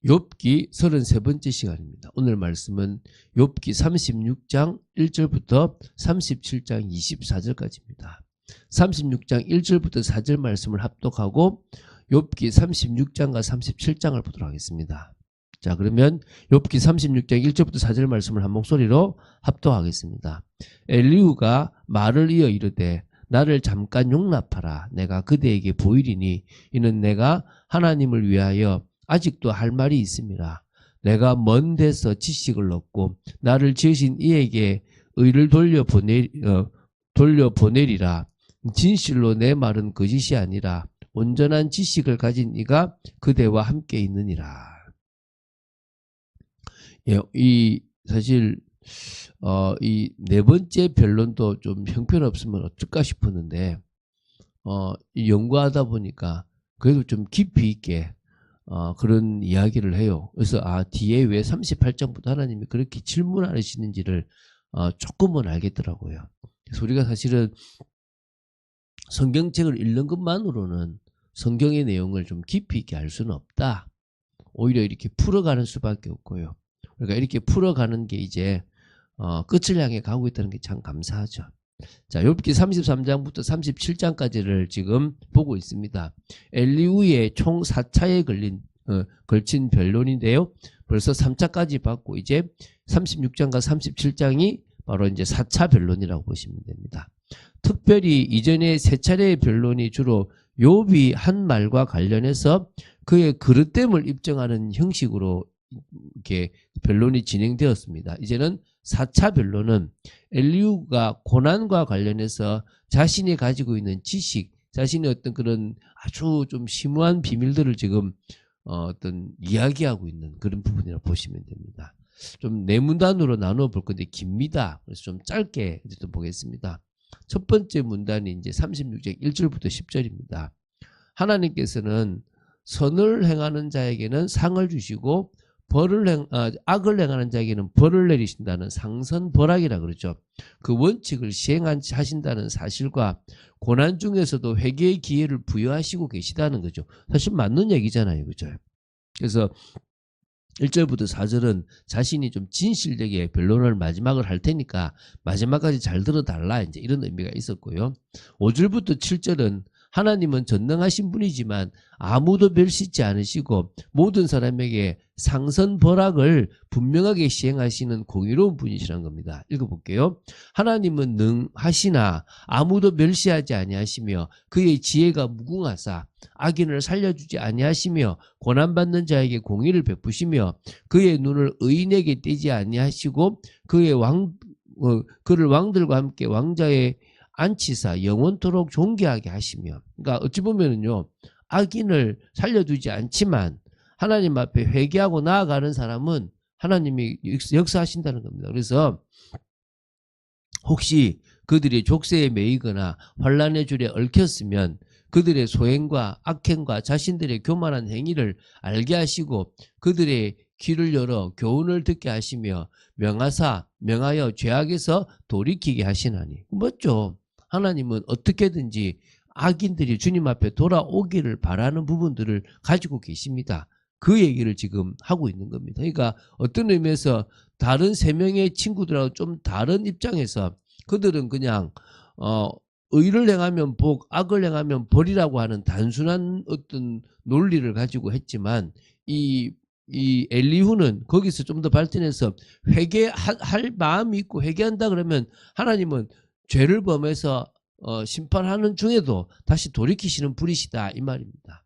욥기 33번째 시간입니다. 오늘 말씀은 욥기 36장 1절부터 37장 24절까지입니다. 36장 1절부터 4절 말씀을 합독하고 욥기 36장과 37장을 보도록 하겠습니다. 자, 그러면 욥기 36장 1절부터 4절 말씀을 한 목소리로 합독하겠습니다. 엘리후가 말을 이어 이르되 나를 잠깐 용납하라. 내가 그대에게 보이리니 이는 내가 하나님을 위하여 아직도 할 말이 있습니다. 내가 먼 데서 지식을 얻고 나를 지으신 이에게 의를 돌려보내리라. 진실로 내 말은 거짓이 아니라 온전한 지식을 가진 이가 그대와 함께 있느니라. 예, 사실 이 네 번째 변론도 좀 형편없으면 어쩔까 싶었는데 연구하다 보니까 그래도 좀 깊이 있게 그런 이야기를 해요. 그래서 뒤에 왜 38장부터 하나님이 그렇게 질문하시는지를 조금은 알겠더라고요. 그래서 우리가 사실은 성경책을 읽는 것만으로는 성경의 내용을 좀 깊이 있게 알 수는 없다. 오히려 이렇게 풀어가는 수밖에 없고요. 그러니까 이렇게 풀어가는 게 이제 끝을 향해 가고 있다는 게 참 감사하죠. 자, 욥기 33장부터 37장까지를 지금 보고 있습니다. 엘리후의 총 4차에 걸친 변론인데요. 벌써 3차까지 봤고 이제 36장과 37장이 바로 이제 4차 변론이라고 보시면 됩니다. 특별히 이전에 3차례의 변론이 주로 욥이 한 말과 관련해서 그의 그릇됨을 입증하는 형식으로 이렇게 변론이 진행되었습니다. 이제는 4차 변론은 엘리후가 고난과 관련해서 자신이 가지고 있는 지식, 자신의 어떤 그런 아주 좀 심오한 비밀들을 지금 어떤 이야기하고 있는 그런 부분이라고 보시면 됩니다. 좀 네 문단으로 나누어 볼 건데 깁니다. 그래서 좀 짧게 좀 보겠습니다. 첫 번째 문단이 이제 36장 1절부터 10절입니다. 하나님께서는 선을 행하는 자에게는 상을 주시고 악을 행하는 자에게는 벌을 내리신다는 상선벌악이라 그러죠. 그 원칙을 시행하신다는 사실과 고난 중에서도 회개의 기회를 부여하시고 계시다는 거죠. 사실 맞는 얘기잖아요. 그죠? 그래서 1절부터 4절은 자신이 좀 진실되게 변론을 마지막을 할 테니까 마지막까지 잘 들어달라 이제 이런 의미가 있었고요. 5절부터 7절은 하나님은 전능하신 분이지만 아무도 멸시지 않으시고 모든 사람에게 상선벌악을 분명하게 시행하시는 공의로운 분이시라는 겁니다. 읽어볼게요. 하나님은 능하시나 아무도 멸시하지 아니하시며 그의 지혜가 무궁하사 악인을 살려주지 아니하시며 고난받는 자에게 공의를 베푸시며 그의 눈을 의인에게 떼지 아니하시고 그를 왕들과 함께 왕자의 안치사 영원토록 존귀하게 하시며, 그러니까 어찌 보면은요 악인을 살려두지 않지만 하나님 앞에 회개하고 나아가는 사람은 하나님이 역사하신다는 겁니다. 그래서 혹시 그들이 족쇄에 매이거나 환란의 줄에 얽혔으면 그들의 소행과 악행과 자신들의 교만한 행위를 알게 하시고 그들의 귀를 열어 교훈을 듣게 하시며 명하여 죄악에서 돌이키게 하시나니. 맞죠? 하나님은 어떻게든지 악인들이 주님 앞에 돌아오기를 바라는 부분들을 가지고 계십니다. 그 얘기를 지금 하고 있는 겁니다. 그러니까 어떤 의미에서 다른 3명의 친구들하고 좀 다른 입장에서 그들은 그냥 의를 행하면 복, 악을 행하면 벌이라고 하는 단순한 어떤 논리를 가지고 했지만 이 엘리후는 거기서 좀 더 발전해서 회개할 마음이 있고 회개한다 그러면 하나님은 죄를 범해서 심판하는 중에도 다시 돌이키시는 분이시다 이 말입니다.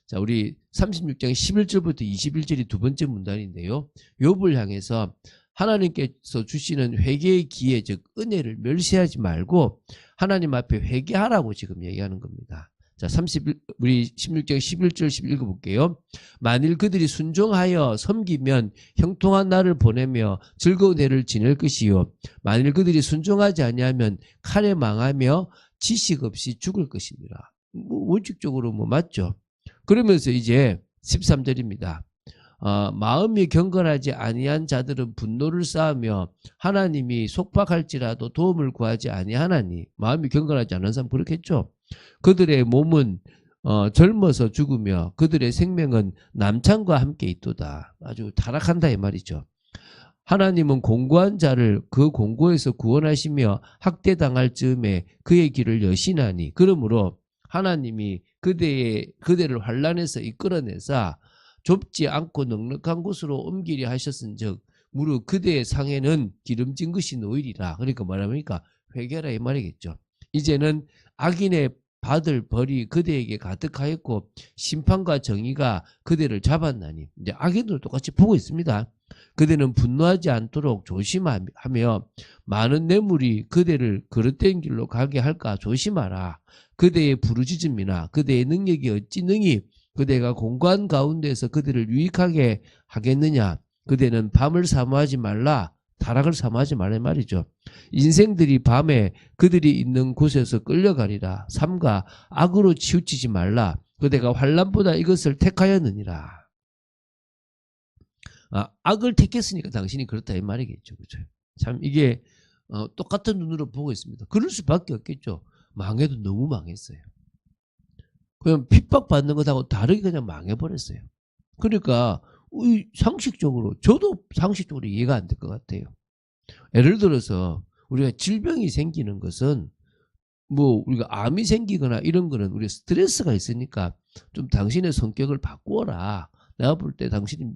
자, 우리 36장 11절부터 21절이 두 번째 문단인데요. 욥을 향해서 하나님께서 주시는 회개의 기회, 즉 은혜를 멸시하지 말고 하나님 앞에 회개하라고 지금 얘기하는 겁니다. 자, 우리 16장 11절 11 읽어볼게요. 만일 그들이 순종하여 섬기면 형통한 날을 보내며 즐거운 해를 지낼 것이요. 만일 그들이 순종하지 아니하면 칼에 망하며 지식 없이 죽을 것입니다. 원칙적으로 맞죠. 그러면서 이제 13절입니다. 마음이 경건하지 아니한 자들은 분노를 쌓으며 하나님이 속박할지라도 도움을 구하지 아니하나니. 마음이 경건하지 않은 사람 그렇겠죠. 그들의 몸은 젊어서 죽으며 그들의 생명은 남창과 함께 있도다. 아주 타락한다 이 말이죠. 하나님은 공고한 자를 그 공고에서 구원하시며 학대당할 즈음에 그의 길을 여시나니 그러므로 하나님이 그대를 환난에서 이끌어내사 좁지 않고 넉넉한 곳으로 옮기려 하셨은즉 무릇 그대의 상에는 기름진 것이 놓이리라. 그러니까 뭐랍니까? 회개라 이 말이겠죠. 이제는 악인의 받을 벌이 그대에게 가득하였고 심판과 정의가 그대를 잡았나니 이제 악인도 똑같이 보고 있습니다. 그대는 분노하지 않도록 조심하며 많은 뇌물이 그대를 그릇된 길로 가게 할까 조심하라. 그대의 부르짖음이나 그대의 능력이 어찌 능히 그대가 공간 가운데서 그대를 유익하게 하겠느냐. 그대는 밤을 사모하지 말라. 타락을 사모하지 말라 말이죠. 인생들이 밤에 그들이 있는 곳에서 끌려가리라. 삼가 악으로 치우치지 말라. 그대가 환난보다 이것을 택하였느니라. 악을 택했으니까 당신이 그렇다 이 말이겠죠. 그렇죠? 참 이게 똑같은 눈으로 보고 있습니다. 그럴 수밖에 없겠죠. 망해도 너무 망했어요. 그냥 핍박받는 것하고 다르게 그냥 망해버렸어요. 그러니까 상식적으로 저도 상식적으로 이해가 안 될 것 같아요. 예를 들어서 우리가 질병이 생기는 것은 뭐 우리가 암이 생기거나 이런 거는 우리가 스트레스가 있으니까 좀 당신의 성격을 바꾸어라. 내가 볼 때 당신이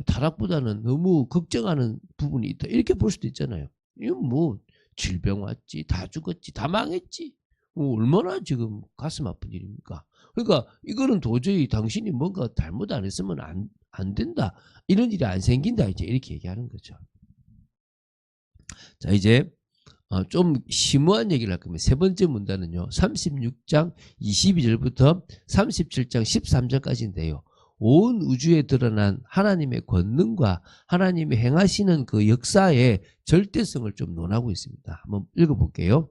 타락보다는 너무 걱정하는 부분이 있다. 이렇게 볼 수도 있잖아요. 이건 뭐 질병 왔지, 다 죽었지, 다 망했지. 뭐 얼마나 지금 가슴 아픈 일입니까? 그러니까 이거는 도저히 당신이 뭔가 잘못 안 했으면 안 된다. 이런 일이 안 생긴다. 이제 이렇게 얘기하는 거죠. 자, 이제 좀 심오한 얘기를 할 겁니다. 세 번째 문단은요. 36장 22절부터 37장 13절까지인데요. 온 우주에 드러난 하나님의 권능과 하나님이 행하시는 그 역사의 절대성을 좀 논하고 있습니다. 한번 읽어볼게요.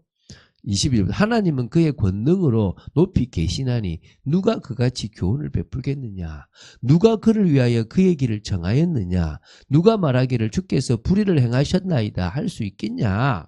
21절 하나님은 그의 권능으로 높이 계시나니 누가 그같이 교훈을 베풀겠느냐. 누가 그를 위하여 그의 길을 정하였느냐. 누가 말하기를 주께서 불의를 행하셨나이다 할 수 있겠냐.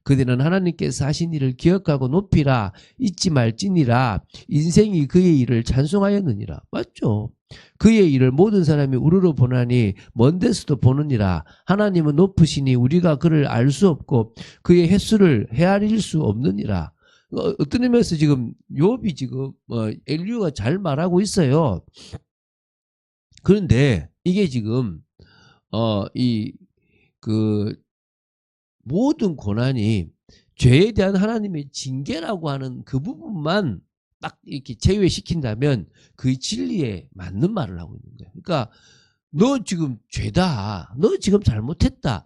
그대는 하나님께서 하신 일을 기억하고 높이라. 잊지 말지니라. 인생이 그의 일을 찬송하였느니라. 맞죠? 그의 일을 모든 사람이 우러러 보나니 먼 데서도 보느니라. 하나님은 높으시니 우리가 그를 알 수 없고 그의 횟수를 헤아릴 수 없느니라. 어떤 의미에서 지금 욥이 지금 엘리야가 잘 말하고 있어요. 그런데 이게 지금 모든 고난이 죄에 대한 하나님의 징계라고 하는 그 부분만 딱 이렇게 제외시킨다면 그 진리에 맞는 말을 하고 있는 거예요. 그러니까 너 지금 죄다. 너 지금 잘못했다.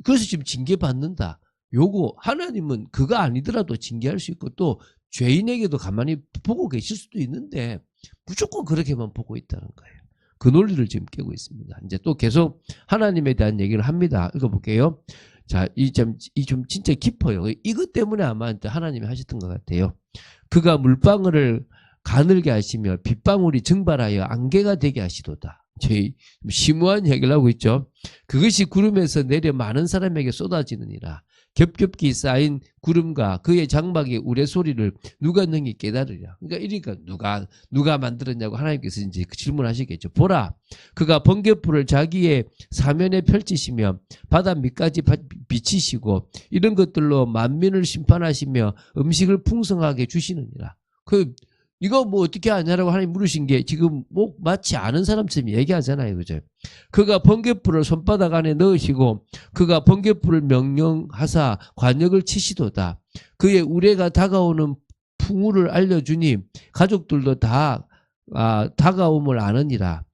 그래서 지금 징계받는다. 요거 하나님은 그거 아니더라도 징계할 수 있고 또 죄인에게도 가만히 보고 계실 수도 있는데 무조건 그렇게만 보고 있다는 거예요. 그 논리를 지금 깨고 있습니다. 이제 또 계속 하나님에 대한 얘기를 합니다. 읽어볼게요. 자, 이 좀 진짜 깊어요. 이것 때문에 아마 하나님이 하셨던 것 같아요. 그가 물방울을 가늘게 하시며 빗방울이 증발하여 안개가 되게 하시도다. 저희 심오한 얘기를 하고 있죠. 그것이 구름에서 내려 많은 사람에게 쏟아지느니라. 겹겹이 쌓인 구름과 그의 장막의 우레소리를 누가 능히 깨달으랴. 그러니까 누가 만들었냐고 하나님께서 이제 질문하시겠죠. 보라, 그가 번갯불을 자기의 사면에 펼치시며 바다 밑까지 비치시고 이런 것들로 만민을 심판하시며 음식을 풍성하게 주시느니라. 이거 뭐 어떻게 하냐라고 하나님 물으신 게 지금 뭐 마치 아는 사람처럼 얘기하잖아요. 그죠? 그가 번갯불을 손바닥 안에 넣으시고 그가 번갯불을 명령하사 관역을 치시도다. 그의 우레가 다가오는 풍우를 알려주니 가족들도 다 다가옴을 아느니라.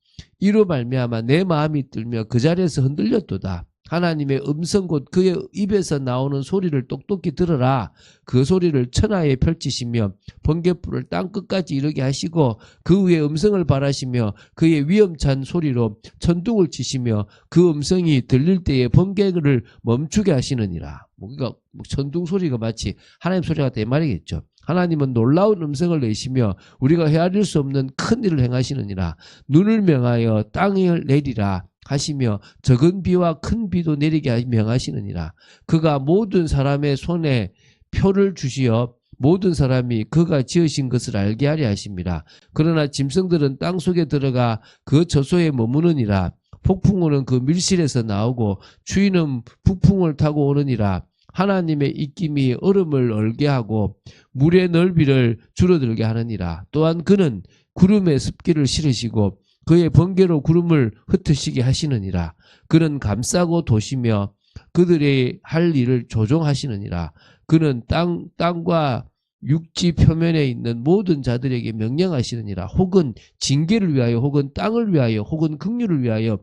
이로 말미암아 내 마음이 떨며 그 자리에서 흔들렸도다. 하나님의 음성 곧 그의 입에서 나오는 소리를 똑똑히 들으라. 그 소리를 천하에 펼치시며 번갯불을 땅끝까지 이르게 하시고 그 위에 음성을 발하시며 그의 위험찬 소리로 천둥을 치시며 그 음성이 들릴 때에 번개를 멈추게 하시느니라. 그러니까 천둥 소리가 마치 하나님 소리 같다 이 말이겠죠. 하나님은 놀라운 음성을 내시며 우리가 헤아릴 수 없는 큰 일을 행하시느니라. 눈을 명하여 땅을 내리라 하시며 적은 비와 큰 비도 내리게 명하시느니라. 그가 모든 사람의 손에 표를 주시어 모든 사람이 그가 지으신 것을 알게 하려 하심이라. 그러나 짐승들은 땅 속에 들어가 그 저소에 머무느니라. 폭풍우는 그 밀실에서 나오고 추위는 북풍을 타고 오느니라. 하나님의 입김이 얼음을 얼게 하고 물의 넓이를 줄어들게 하느니라. 또한 그는 구름에 습기를 실으시고 그의 번개로 구름을 흩으시게 하시느니라. 그는 감싸고 도시며 그들의 할 일을 조종하시느니라. 그는 땅과 육지 표면에 있는 모든 자들에게 명령하시느니라. 혹은 징계를 위하여 혹은 땅을 위하여 혹은 긍휼을 위하여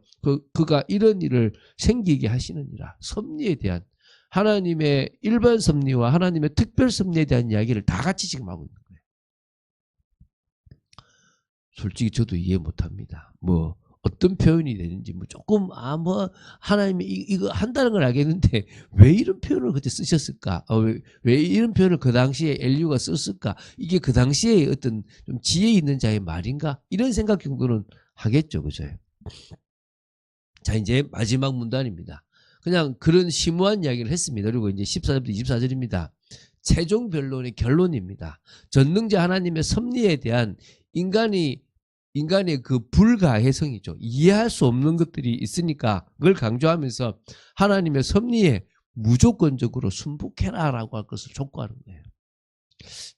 그가 이런 일을 생기게 하시느니라. 섭리에 대한 하나님의 일반 섭리와 하나님의 특별 섭리에 대한 이야기를 다 같이 지금 하고 있는 거예요. 솔직히 저도 이해 못합니다. 뭐 어떤 표현이 되는지 조금 하나님이 이거 한다는 걸 알겠는데 왜 이런 표현을 그때 쓰셨을까? 왜 이런 표현을 그 당시에 엘리야가 썼을까? 이게 그 당시에 어떤 좀 지혜 있는 자의 말인가? 이런 생각 정도는 하겠죠, 그죠? 자, 이제 마지막 문단입니다. 그냥 그런 심오한 이야기를 했습니다. 그리고 이제 14절부터 24절입니다. 최종 변론의 결론입니다. 전능자 하나님의 섭리에 대한 인간의 그 불가해성이죠. 이해할 수 없는 것들이 있으니까 그걸 강조하면서 하나님의 섭리에 무조건적으로 순복해라라고 할 것을 촉구하는 거예요.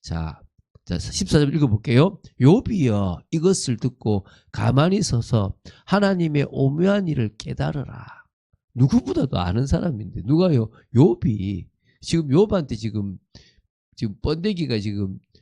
자 14절 읽어볼게요. 욥이여 이것을 듣고 가만히 서서 하나님의 오묘한 일을 깨달으라. 누구보다도 아는 사람인데 누가요? 욥이 지금 욥한테 지금 번데기가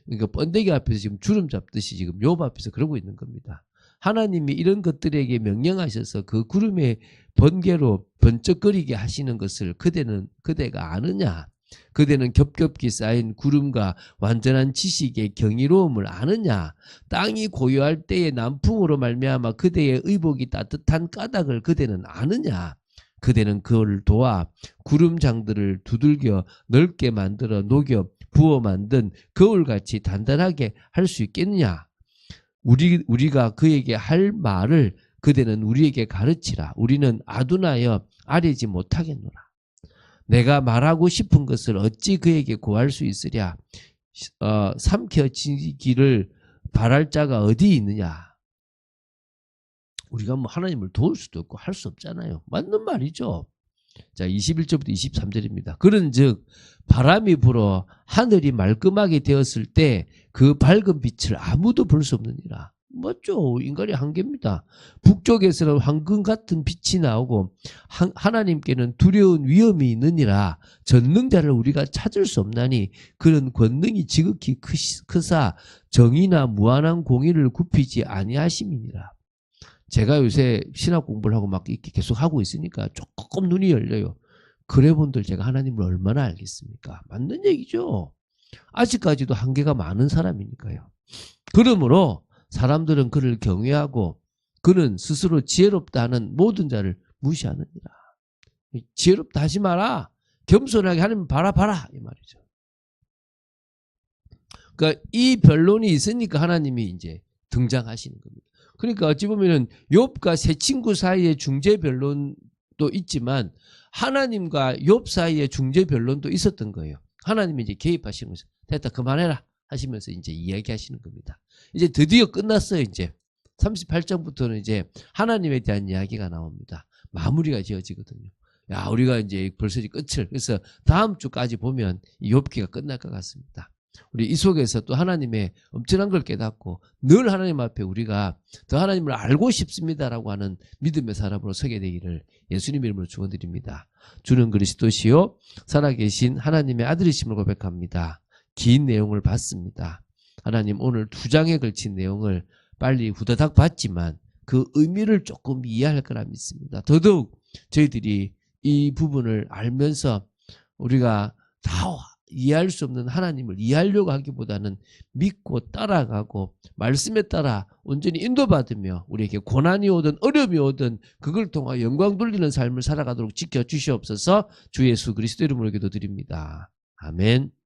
그러니까 번데기 앞에서 지금 주름 잡듯이 지금 욥 앞에서 그러고 있는 겁니다. 하나님이 이런 것들에게 명령하셔서 그 구름의 번개로 번쩍거리게 하시는 것을 그대가 아느냐? 그대는 겹겹이 쌓인 구름과 완전한 지식의 경이로움을 아느냐? 땅이 고요할 때의 남풍으로 말미암아 그대의 의복이 따뜻한 까닭을 그대는 아느냐? 그대는 그를 도와 구름장들을 두들겨 넓게 만들어 녹여 부어 만든 거울같이 단단하게 할 수 있겠느냐? 우리가 그에게 할 말을 그대는 우리에게 가르치라. 우리는 아둔하여 아뢰지 못하겠노라. 내가 말하고 싶은 것을 어찌 그에게 구할 수 있으랴? 삼켜지기를 바랄 자가 어디 있느냐? 우리가 뭐 하나님을 도울 수도 없고 할 수 없잖아요. 맞는 말이죠. 자, 21절부터 23절입니다. 그런즉 바람이 불어 하늘이 말끔하게 되었을 때 그 밝은 빛을 아무도 볼 수 없느니라. 맞죠? 인간의 한계입니다. 북쪽에서는 황금 같은 빛이 나오고 하나님께는 두려운 위험이 있느니라. 전능자를 우리가 찾을 수 없나니 그는 권능이 지극히 크사 정의나 무한한 공의를 굽히지 아니하심이니라. 제가 요새 신학 공부를 하고 막 이렇게 계속 하고 있으니까 조금 눈이 열려요. 그래 본들 제가 하나님을 얼마나 알겠습니까? 맞는 얘기죠. 아직까지도 한계가 많은 사람이니까요. 그러므로 사람들은 그를 경외하고 그는 스스로 지혜롭다 하는 모든 자를 무시하느니라. 지혜롭다 하지 마라. 겸손하게 하나님 봐라 이 말이죠. 그러니까 이 변론이 있으니까 하나님이 이제 등장하시는 겁니다. 그러니까 어찌 보면은 욥과 세 친구 사이의 중재 변론도 있지만 하나님과 욥 사이의 중재 변론도 있었던 거예요. 하나님이 이제 개입하시는 거죠. 됐다 그만해라 하시면서 이제 이야기하시는 겁니다. 이제 드디어 끝났어요. 이제 38장부터는 이제 하나님에 대한 이야기가 나옵니다. 마무리가 지어지거든요. 야, 우리가 이제 벌써 끝을, 그래서 다음 주까지 보면 이 욥기가 끝날 것 같습니다. 우리 이 속에서 또 하나님의 엄청난 걸 깨닫고 늘 하나님 앞에 우리가 더 하나님을 알고 싶습니다라고 하는 믿음의 사람으로 서게 되기를 예수님 이름으로 축원드립니다. 주는 그리스도시요 살아계신 하나님의 아들이심을 고백합니다. 긴 내용을 봤습니다. 하나님 오늘 2장에 걸친 내용을 빨리 후다닥 봤지만 그 의미를 조금 이해할 거라 믿습니다. 더더욱 저희들이 이 부분을 알면서 우리가 다 이해할 수 없는 하나님을 이해하려고 하기보다는 믿고 따라가고 말씀에 따라 온전히 인도받으며 우리에게 고난이 오든 어려움이 오든 그걸 통하여 영광 돌리는 삶을 살아가도록 지켜주시옵소서. 주 예수 그리스도 이름으로 기도드립니다. 아멘.